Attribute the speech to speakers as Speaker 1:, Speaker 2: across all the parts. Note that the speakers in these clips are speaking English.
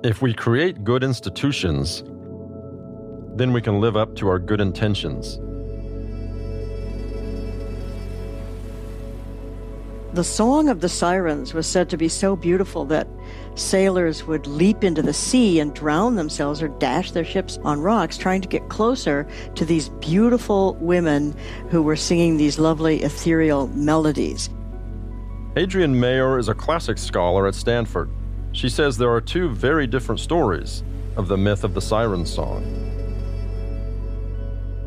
Speaker 1: If we create good institutions, then we can live up to our good intentions.
Speaker 2: The Song of the Sirens was said to be so beautiful that sailors would leap into the sea and drown themselves or dash their ships on rocks trying to get closer to these beautiful women who were singing these lovely ethereal melodies.
Speaker 1: Adrienne Mayor is a classics scholar at Stanford. She says there are two very different stories of the myth of the Siren song.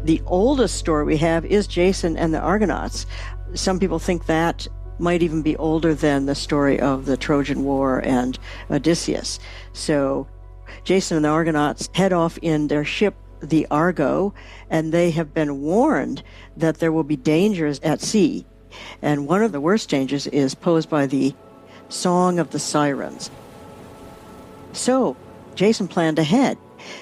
Speaker 2: The oldest story we have is Jason and the Argonauts. Some people think that might even be older than the story of the Trojan War and Odysseus. So Jason and the Argonauts head off in their ship, the Argo, and they have been warned that there will be dangers at sea. And one of the worst dangers is posed by the Song of the Sirens. So Jason planned ahead.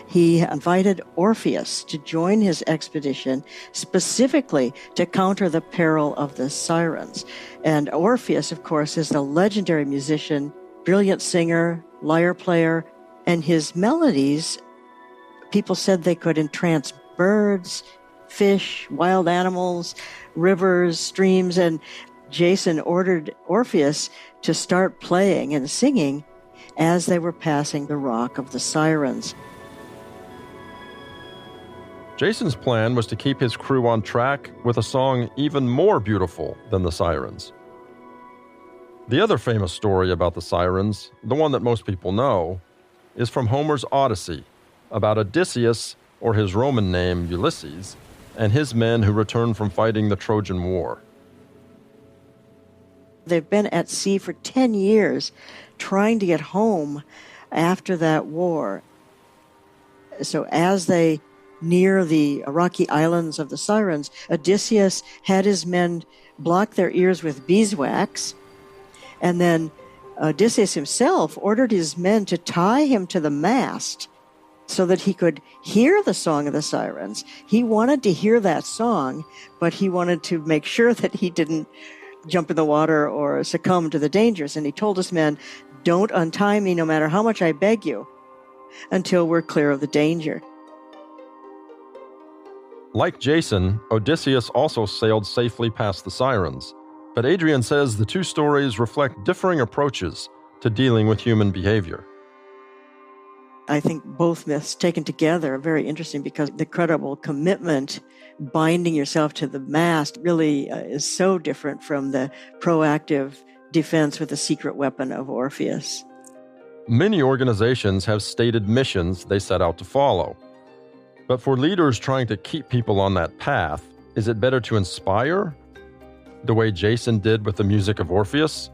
Speaker 2: He invited Orpheus to join his expedition specifically to counter the peril of the sirens. And Orpheus, of course, is the legendary musician, brilliant singer, lyre player, and his melodies, people said they could entrance birds, fish, wild animals, rivers, streams, and Jason ordered Orpheus to start playing and singing as they were passing the Rock of the Sirens.
Speaker 1: Jason's plan was to keep his crew on track with a song even more beautiful than the Sirens. The other famous story about the Sirens, the one that most people know, is from Homer's Odyssey, about Odysseus, or his Roman name Ulysses, and his men who returned from fighting the Trojan War.
Speaker 2: They've been at sea for 10 years trying to get home after that war. So as they near the rocky islands of the Sirens, Odysseus had his men block their ears with beeswax, and then Odysseus himself ordered his men to tie him to the mast so that he could hear the Song of the Sirens. He wanted to hear that song, but he wanted to make sure that he didn't jump in the water or succumb to the dangers. And he told his men, "Don't untie me no matter how much I beg you until we're clear of the danger."
Speaker 1: Like Jason, Odysseus also sailed safely past the Sirens, but Adrienne says the two stories reflect differing approaches to dealing with human behavior.
Speaker 2: I think both myths taken together are very interesting because the credible commitment, binding yourself to the mast, really is so different from the proactive defense with the secret weapon of Orpheus.
Speaker 1: Many organizations have stated missions they set out to follow. But for leaders trying to keep people on that path, is it better to inspire, the way Jason did with the music of Orpheus?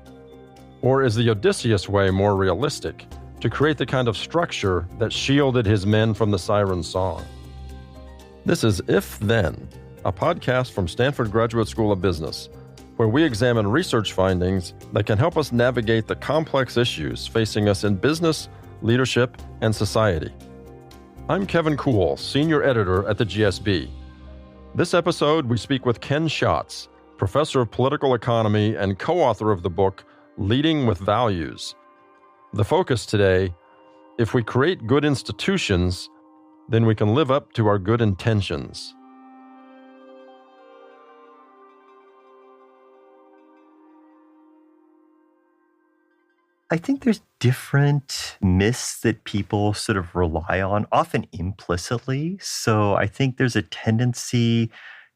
Speaker 1: Or is the Odysseus way more realistic, to create the kind of structure that shielded his men from the siren song? This is If Then, a podcast from Stanford Graduate School of Business, where we examine research findings that can help us navigate the complex issues facing us in business, leadership, and society. I'm Kevin Kuhl, Senior Editor at the GSB. This episode, we speak with Ken Schatz, Professor of Political Economy and co-author of the book, Leading with Values. The focus today, if we create good institutions, then we can live up to our good intentions.
Speaker 3: I think there's different myths that people sort of rely on, often implicitly. So I think there's a tendency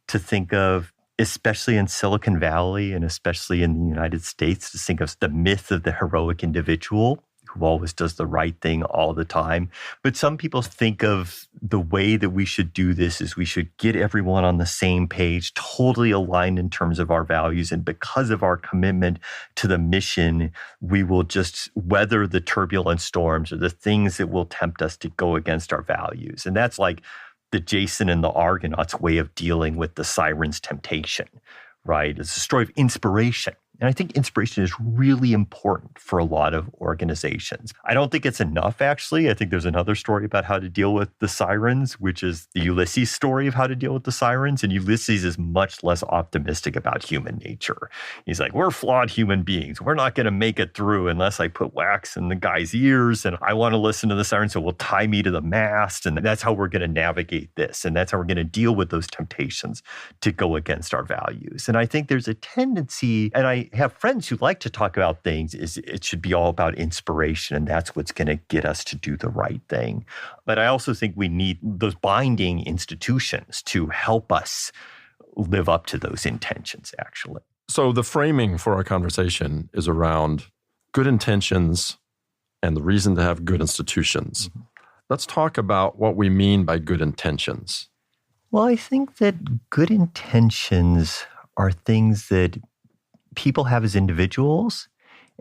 Speaker 3: to think of, especially in Silicon Valley and especially in the United States, to think of the myth of the heroic individual who always does the right thing all the time. But some people think of the way that we should do this is we should get everyone on the same page, totally aligned in terms of our values. And because of our commitment to the mission, we will just weather the turbulent storms or the things that will tempt us to go against our values. And that's like the Jason and the Argonauts way of dealing with the siren's temptation, right? It's a story of inspiration. And I think inspiration is really important for a lot of organizations. I don't think it's enough, actually. I think there's another story about how to deal with the sirens, which is the Ulysses story of how to deal with the sirens. And Ulysses is much less optimistic about human nature. He's like, we're flawed human beings. We're not going to make it through unless I put wax in the guy's ears. And I want to listen to the sirens, so we'll tie me to the mast. And that's how we're going to navigate this. And that's how we're going to deal with those temptations to go against our values. And I think there's a tendency, and I have friends who like to talk about things, is it should be all about inspiration, and that's what's going to get us to do the right thing. But I also think we need those binding institutions to help us live up to those intentions, actually.
Speaker 1: So the framing for our conversation is around good intentions and the reason to have good institutions. Mm-hmm. Let's talk about what we mean by good intentions.
Speaker 3: Well, I think that good intentions are things that people have as individuals,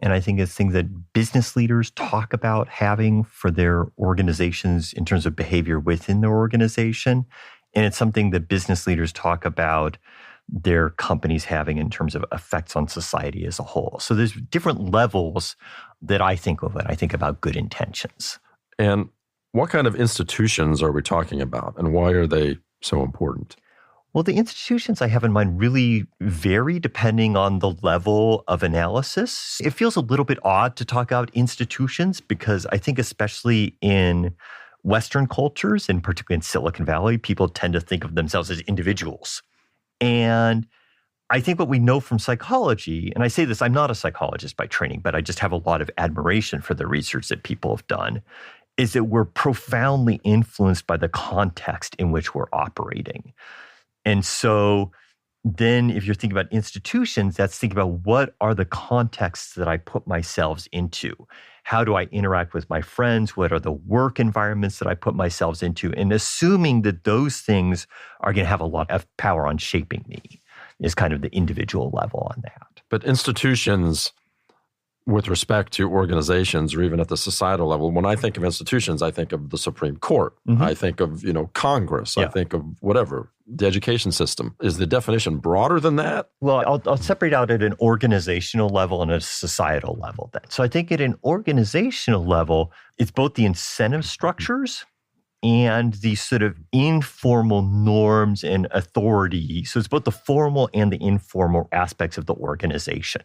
Speaker 3: and I think it's things that business leaders talk about having for their organizations in terms of behavior within their organization. And it's something that business leaders talk about their companies having in terms of effects on society as a whole. So there's different levels that I think of when I think about good intentions.
Speaker 1: And what kind of institutions are we talking about, and why are they so important?
Speaker 3: Well, the institutions I have in mind really vary depending on the level of analysis. It feels a little bit odd to talk about institutions because I think especially in Western cultures, and particularly in Silicon Valley, people tend to think of themselves as individuals. And I think what we know from psychology, and I say this, I'm not a psychologist by training, but I just have a lot of admiration for the research that people have done, is that we're profoundly influenced by the context in which we're operating. And so then if you're thinking about institutions, that's thinking about what are the contexts that I put myself into? How do I interact with my friends? What are the work environments that I put myself into? And assuming that those things are going to have a lot of power on shaping me is kind of the individual level on that.
Speaker 1: But institutions, with respect to organizations or even at the societal level, when I think of institutions, I think of the Supreme Court. Mm-hmm. I think of, Congress. Yeah. I think of whatever, the education system. Is the definition broader than that?
Speaker 3: Well, I'll separate out at an organizational level and a societal level then. So I think at an organizational level, it's both the incentive structures and the sort of informal norms and authority. So it's both the formal and the informal aspects of the organization.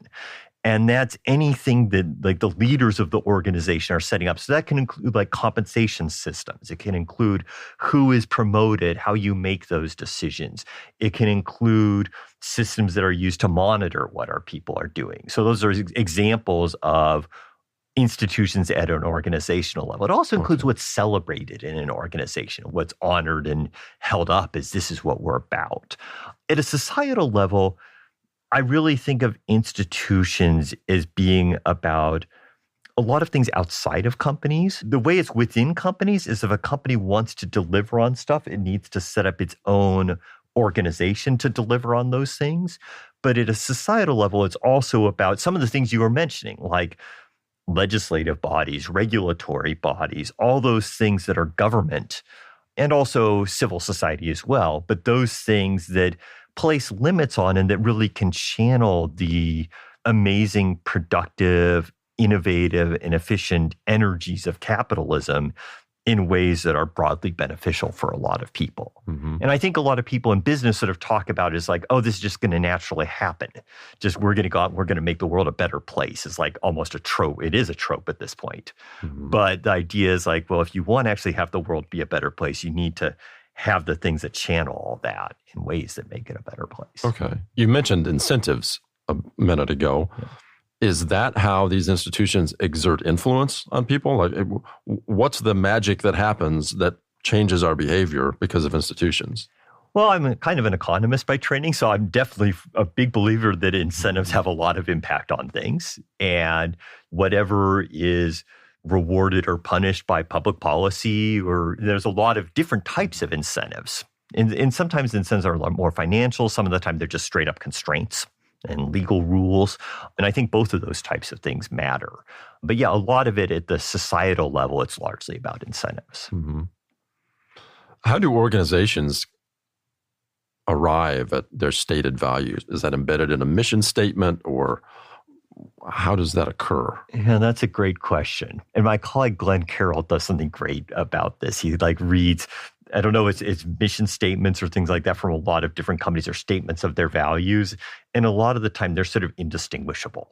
Speaker 3: And that's anything that like the leaders of the organization are setting up. So that can include like compensation systems. It can include who is promoted, how you make those decisions. It can include systems that are used to monitor what our people are doing. So those are examples of institutions at an organizational level. It also includes what's celebrated in an organization, what's honored and held up as this is what we're about. At a societal level, I really think of institutions as being about a lot of things outside of companies. The way it's within companies is if a company wants to deliver on stuff, it needs to set up its own organization to deliver on those things. But at a societal level, it's also about some of the things you were mentioning, like legislative bodies, regulatory bodies, all those things that are government, and also civil society as well. But those things that place limits on and that really can channel the amazing, productive, innovative, and efficient energies of capitalism in ways that are broadly beneficial for a lot of people. Mm-hmm. And I think a lot of people in business sort of talk about it as like, oh, this is just going to naturally happen. Just we're going to go out and we're going to make the world a better place. It's like almost a trope. It is a trope at this point. Mm-hmm. But the idea is like, well, if you want to actually have the world be a better place, you need to have the things that channel all that in ways that make it a better place.
Speaker 1: Okay. You mentioned incentives a minute ago. Yeah. Is that how these institutions exert influence on people? Like, what's the magic that happens that changes our behavior because of institutions?
Speaker 3: Well, I'm kind of an economist by training, so I'm definitely a big believer that incentives have a lot of impact on things. And whatever is rewarded or punished by public policy, or there's a lot of different types of incentives. And sometimes incentives are a lot more financial. Some of the time they're just straight up constraints and legal rules. And I think both of those types of things matter. But yeah, a lot of it at the societal level, it's largely about incentives.
Speaker 1: Mm-hmm. How do organizations arrive at their stated values? Is that embedded in a mission statement, or how does that occur?
Speaker 3: Yeah, that's a great question. And my colleague Glenn Carroll does something great about this. He reads, I don't know, it's mission statements or things like that from a lot of different companies, or statements of their values. And a lot of the time they're sort of indistinguishable.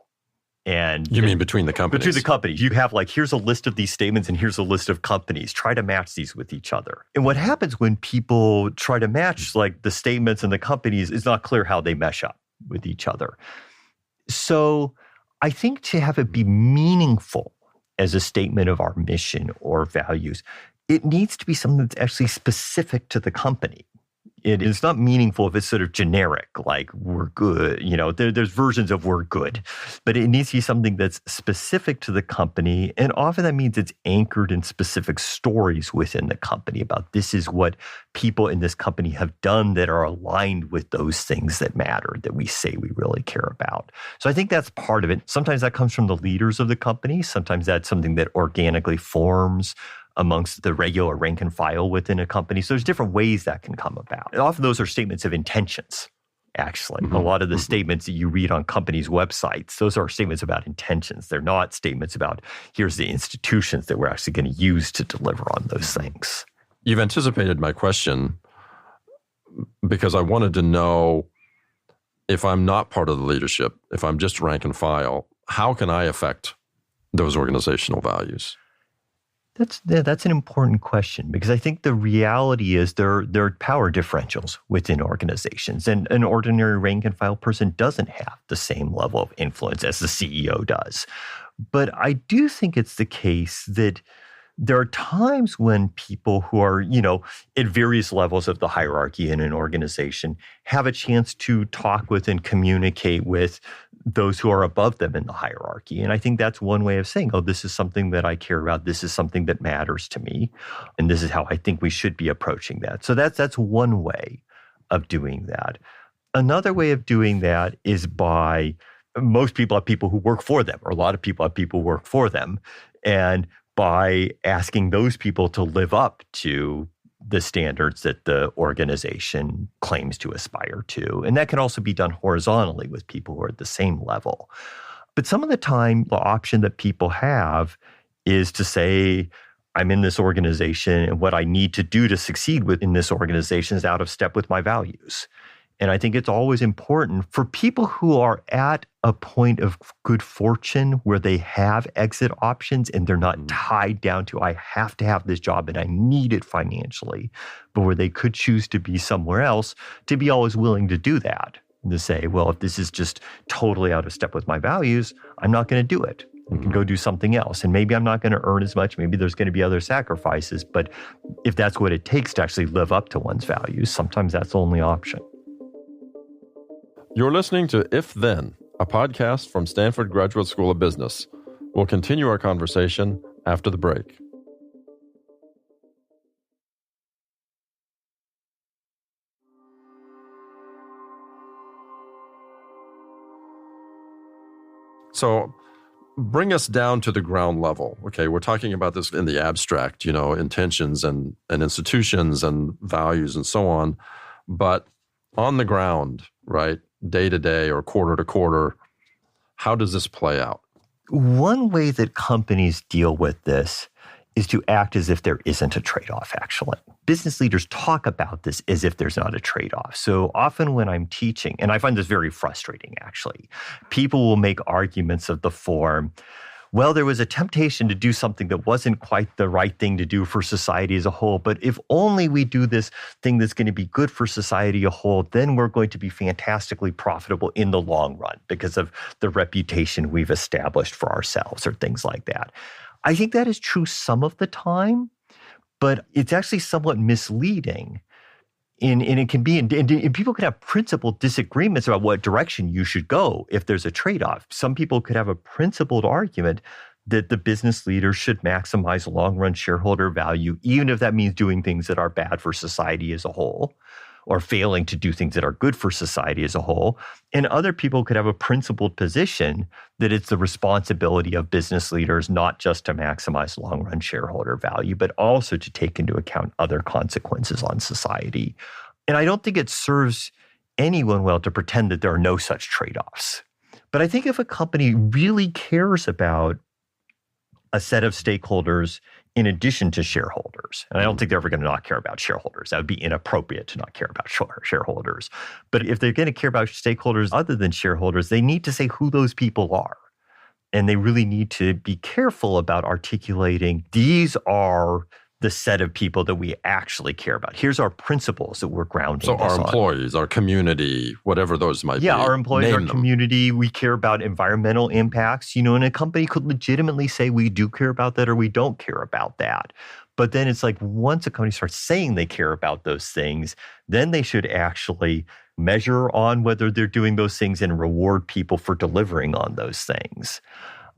Speaker 3: And
Speaker 1: you mean between the companies?
Speaker 3: Between the companies. You have here's a list of these statements and here's a list of companies. Try to match these with each other. And what happens when people try to match the statements and the companies is not clear how they mesh up with each other. So I think to have it be meaningful as a statement of our mission or values, it needs to be something that's actually specific to the company. It is not meaningful if it's sort of generic, like we're good. There's versions of we're good, but it needs to be something that's specific to the company. And often that means it's anchored in specific stories within the company about this is what people in this company have done that are aligned with those things that matter, that we say we really care about. So I think that's part of it. Sometimes that comes from the leaders of the company. Sometimes that's something that organically forms amongst the regular rank and file within a company. So there's different ways that can come about. And often those are statements of intentions, actually. Mm-hmm. A lot of the statements that you read on companies' websites, those are statements about intentions. They're not statements about, here's the institutions that we're actually going to use to deliver on those things.
Speaker 1: You've anticipated my question because I wanted to know, if I'm not part of the leadership, if I'm just rank and file, how can I affect those organizational values?
Speaker 3: That's an important question, because I think the reality is there are power differentials within organizations, and an ordinary rank and file person doesn't have the same level of influence as the CEO does. But I do think it's the case that there are times when people who are, at various levels of the hierarchy in an organization have a chance to talk with and communicate with those who are above them in the hierarchy. And I think that's one way of saying, oh, this is something that I care about. This is something that matters to me. And this is how I think we should be approaching that. So that's one way of doing that. Another way of doing that is by, most people have people who work for them, or a lot of people have people who work for them. And by asking those people to live up to the standards that the organization claims to aspire to. And that can also be done horizontally with people who are at the same level. But some of the time, the option that people have is to say, I'm in this organization, and what I need to do to succeed within this organization is out of step with my values. And I think it's always important for people who are at a point of good fortune where they have exit options and they're not tied down to, I have to have this job and I need it financially, but where they could choose to be somewhere else, to be always willing to do that. And to say, well, if this is just totally out of step with my values, I'm not going to do it. I can go do something else. And maybe I'm not going to earn as much. Maybe there's going to be other sacrifices. But if that's what it takes to actually live up to one's values, sometimes that's the only option.
Speaker 1: You're listening to If Then, a podcast from Stanford Graduate School of Business. We'll continue our conversation after the break. So bring us down to the ground level. Okay, we're talking about this in the abstract, intentions and institutions and values and so on. But on the ground, right, day to day or quarter to quarter, how does this play out?
Speaker 3: One way that companies deal with this is to act as if there isn't a trade-off, actually. Business leaders talk about this as if there's not a trade-off. So often when I'm teaching, and I find this very frustrating, actually, people will make arguments of the form, well, there was a temptation to do something that wasn't quite the right thing to do for society as a whole. But if only we do this thing that's going to be good for society as a whole, then we're going to be fantastically profitable in the long run because of the reputation we've established for ourselves or things like that. I think that is true some of the time, but it's actually somewhat misleading. And it can be, and people can have principled disagreements about what direction you should go if there's a trade-off. Some people could have a principled argument that the business leader should maximize long-run shareholder value, even if that means doing things that are bad for society as a whole, or failing to do things that are good for society as a whole. And other people could have a principled position that it's the responsibility of business leaders not just to maximize long-run shareholder value, but also to take into account other consequences on society. And I don't think it serves anyone well to pretend that there are no such trade-offs. But I think if a company really cares about a set of stakeholders in addition to shareholders, and I don't think they're ever going to not care about shareholders. That would be inappropriate to not care about shareholders. But if they're going to care about stakeholders other than shareholders, they need to say who those people are. And they really need to be careful about articulating, these are the set of people that we actually care about. Here's our principles that we're grounding.
Speaker 1: So our employees, our community, whatever those might be.
Speaker 3: Yeah, our employees, our community, we care about environmental impacts, and a company could legitimately say we do care about that or we don't care about that. But then it's like once a company starts saying they care about those things, then they should actually measure on whether they're doing those things and reward people for delivering on those things.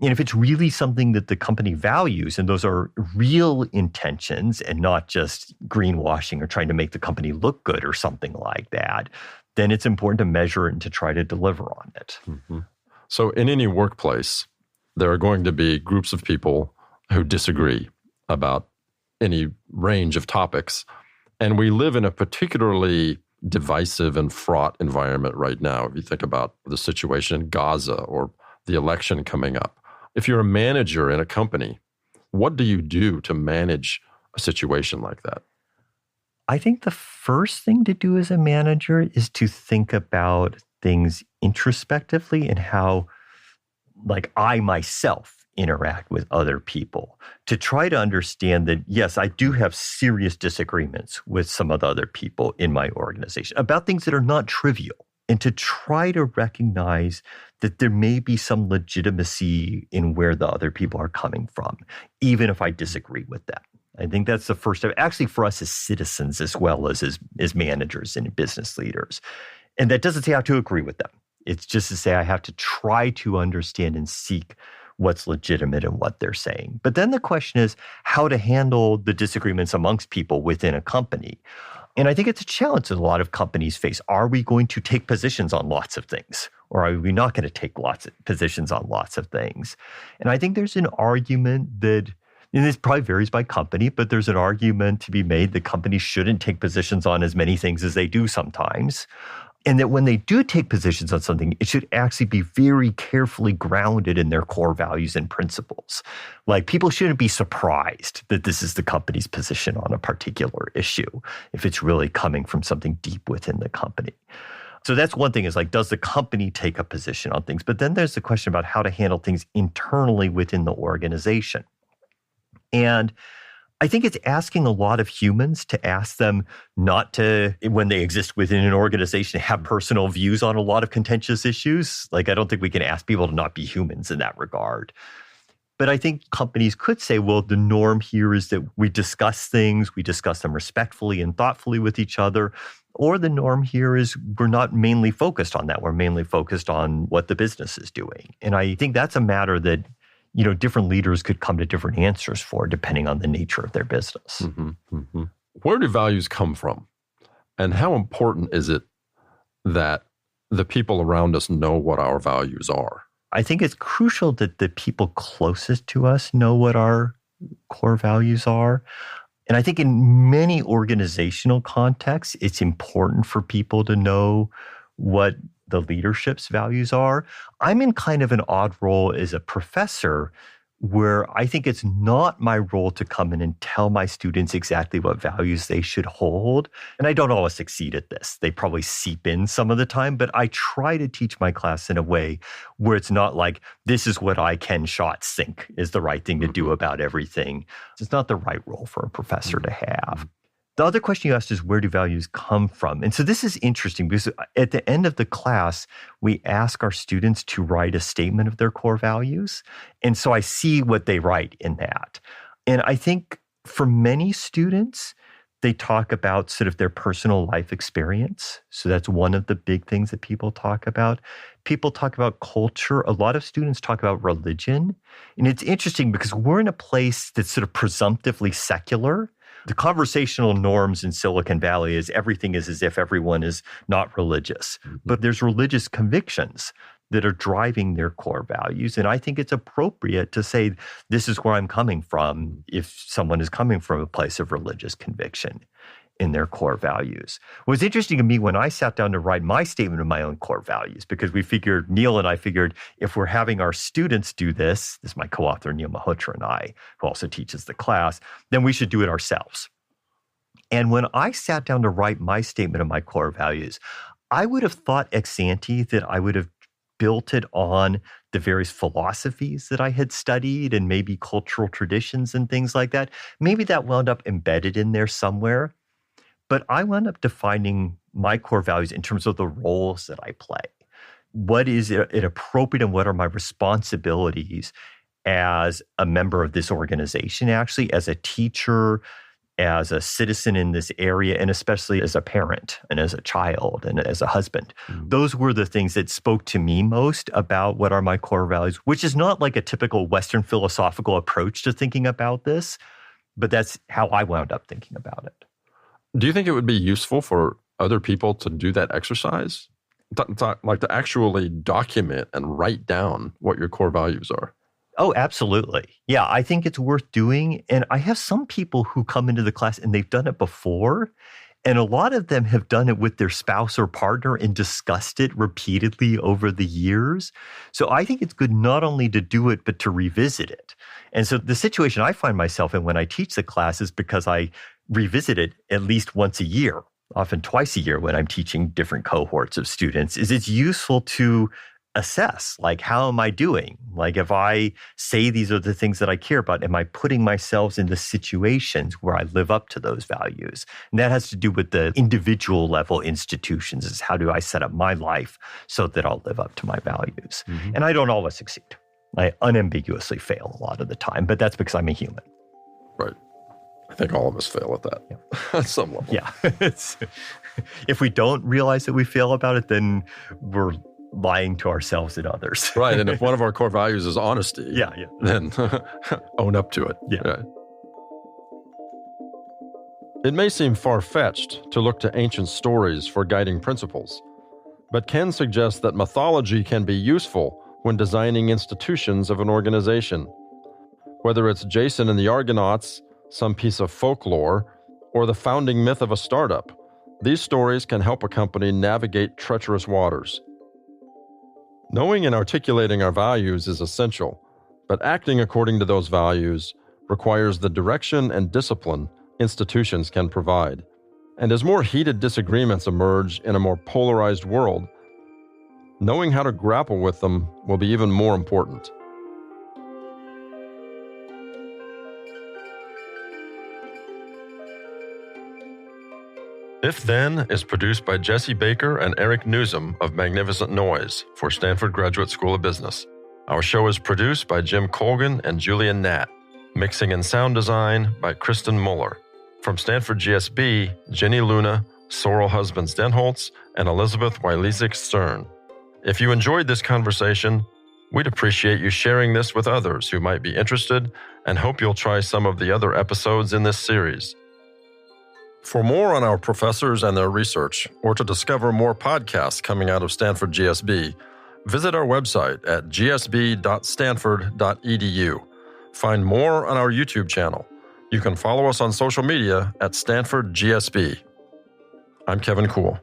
Speaker 3: And if it's really something that the company values, and those are real intentions and not just greenwashing or trying to make the company look good or something like that, then it's important to measure it and to try to deliver on it.
Speaker 1: Mm-hmm. So in any workplace, there are going to be groups of people who disagree about any range of topics. And we live in a particularly divisive and fraught environment right now. If you think about the situation in Gaza or the election coming up. If you're a manager in a company, what do you do to manage a situation like that?
Speaker 3: I think the first thing to do as a manager is to think about things introspectively and how, I myself interact with other people, to try to understand that, yes, I do have serious disagreements with some of the other people in my organization about things that are not trivial. And to try to recognize that there may be some legitimacy in where the other people are coming from, even if I disagree with them. I think that's the first step, actually for us as citizens as well as managers and business leaders. And that doesn't say I have to agree with them. It's just to say I have to try to understand and seek what's legitimate in what they're saying. But then the question is how to handle the disagreements amongst people within a company. And I think it's a challenge that a lot of companies face. Are we going to take positions on lots of things? Or are we not going to take lots of positions on lots of things? And I think there's an argument that, and this probably varies by company, but there's an argument to be made that companies shouldn't take positions on as many things as they do sometimes. And that when they do take positions on something, it should actually be very carefully grounded in their core values and principles. People shouldn't be surprised that this is the company's position on a particular issue if it's really coming from something deep within the company. So that's one thing is does the company take a position on things? But then there's the question about how to handle things internally within the organization. And I think it's asking a lot of humans to ask them not to, when they exist within an organization, have personal views on a lot of contentious issues. I don't think we can ask people to not be humans in that regard. But I think companies could say, well, the norm here is that we discuss things, we discuss them respectfully and thoughtfully with each other. Or the norm here is we're not mainly focused on that. We're mainly focused on what the business is doing. And I think that's a matter that different leaders could come to different answers for depending on the nature of their business.
Speaker 1: Mm-hmm, mm-hmm. Where do values come from? And how important is it that the people around us know what our values are?
Speaker 3: I think it's crucial that the people closest to us know what our core values are. And I think in many organizational contexts, it's important for people to know what the leadership's values are. I'm in kind of an odd role as a professor where I think it's not my role to come in and tell my students exactly what values they should hold. And I don't always succeed at this. They probably seep in some of the time, but I try to teach my class in a way where it's not like, this is what I, Ken Schatz, think is the right thing to do about everything. It's not the right role for a professor to have. The other question you asked is, where do values come from? And so this is interesting because at the end of the class, we ask our students to write a statement of their core values. And so I see what they write in that. And I think for many students, they talk about sort of their personal life experience. So that's one of the big things that people talk about. People talk about culture. A lot of students talk about religion. And it's interesting because we're in a place that's sort of presumptively secular. The conversational norms in Silicon Valley is everything is as if everyone is not religious. But there's religious convictions that are driving their core values. And I think it's appropriate to say, this is where I'm coming from if someone is coming from a place of religious conviction. in their core values. What was interesting to me when I sat down to write my statement of my own core values, because Neil and I figured if we're having our students do this is my co-author Neil Malhotra and I, who also teaches the class, then we should do it ourselves. And when I sat down to write my statement of my core values, I would have thought ex ante that I would have built it on the various philosophies that I had studied and maybe cultural traditions and things like that. Maybe that wound up embedded in there somewhere. But I wound up defining my core values in terms of the roles that I play. What is it appropriate and what are my responsibilities as a member of this organization, actually, as a teacher, as a citizen in this area, and especially as a parent and as a child and as a husband. Those were the things that spoke to me most about what are my core values, which is not like a typical Western philosophical approach to thinking about this, but that's how I wound up thinking about it.
Speaker 1: Do you think it would be useful for other people to do that exercise? Like to actually document and write down what your core values are?
Speaker 3: Oh, absolutely. Yeah, I think it's worth doing. And I have some people who come into the class and they've done it before. And a lot of them have done it with their spouse or partner and discussed it repeatedly over the years. So I think it's good not only to do it, but to revisit it. And so the situation I find myself in when I teach the class is because I revisit it at least once a year, often twice a year when I'm teaching different cohorts of students, is it's useful to assess, like, how am I doing? Like, if I say these are the things that I care about, am I putting myself in the situations where I live up to those values? And that has to do with the individual level institutions, is how do I set up my life so that I'll live up to my values? Mm-hmm. And I don't always succeed. I unambiguously fail a lot of the time, but that's because I'm a human.
Speaker 1: Right. I think all of us fail at that at some level.
Speaker 3: Yeah. If we don't realize that we fail about it, then we're lying to ourselves and others.
Speaker 1: Right. And if one of our core values is honesty, then own up to it.
Speaker 3: Yeah.
Speaker 1: Right. It may seem far-fetched to look to ancient stories for guiding principles, but Ken suggests that mythology can be useful when designing institutions of an organization. Whether it's Jason and the Argonauts, some piece of folklore, or the founding myth of a startup, these stories can help a company navigate treacherous waters. Knowing and articulating our values is essential, but acting according to those values requires the direction and discipline institutions can provide. And as more heated disagreements emerge in a more polarized world, knowing how to grapple with them will be even more important. If Then is produced by Jesse Baker and Eric Newsom of Magnificent Noise for Stanford Graduate School of Business. Our show is produced by Jim Colgan and Julian Natt. Mixing and sound design by Kristen Muller. From Stanford GSB, Jenny Luna, Sorrel Husbands-Denholtz, and Elizabeth Wilezik-Stern. If you enjoyed this conversation, we'd appreciate you sharing this with others who might be interested and hope you'll try some of the other episodes in this series. For more on our professors and their research, or to discover more podcasts coming out of Stanford GSB, visit our website at gsb.stanford.edu. Find more on our YouTube channel. You can follow us on social media at Stanford GSB. I'm Kevin Kuhl.